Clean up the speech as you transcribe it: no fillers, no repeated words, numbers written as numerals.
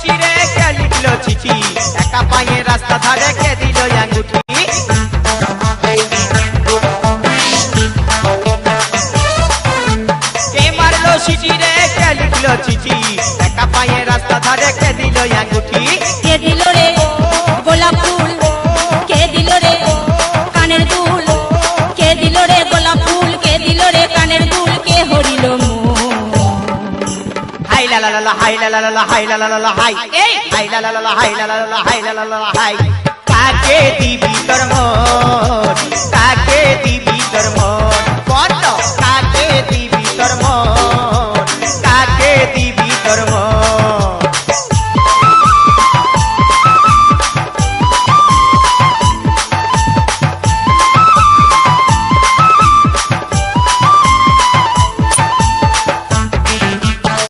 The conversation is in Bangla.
চিঠি রে কে লিখলো চিঠি একা পায়ে রাস্তা ধারে কে দিল আঙ্গুঠি কে মারলো চিঠি রে কে লিখলো চিঠি একা পায়ে রাস্তা ধারে কে দিল আঙ্গুঠি কে দিল রে গোলাপ ফুল কে দিল রে কানের দুল কে দিল রে গোলাপ ফুল কে দিল রে কানের দুল কে হরিল হাই লা লা লা হাই লা লা লা হাই লা লা লা হাই এই হাই লা লা লা হাই লা লা লা হাই লা লা লা হাই কাকে দিবি তোর মন কাকে দিবি তোর মন কত কাকে দিবি তোর মন কাকে দিবি তোর মন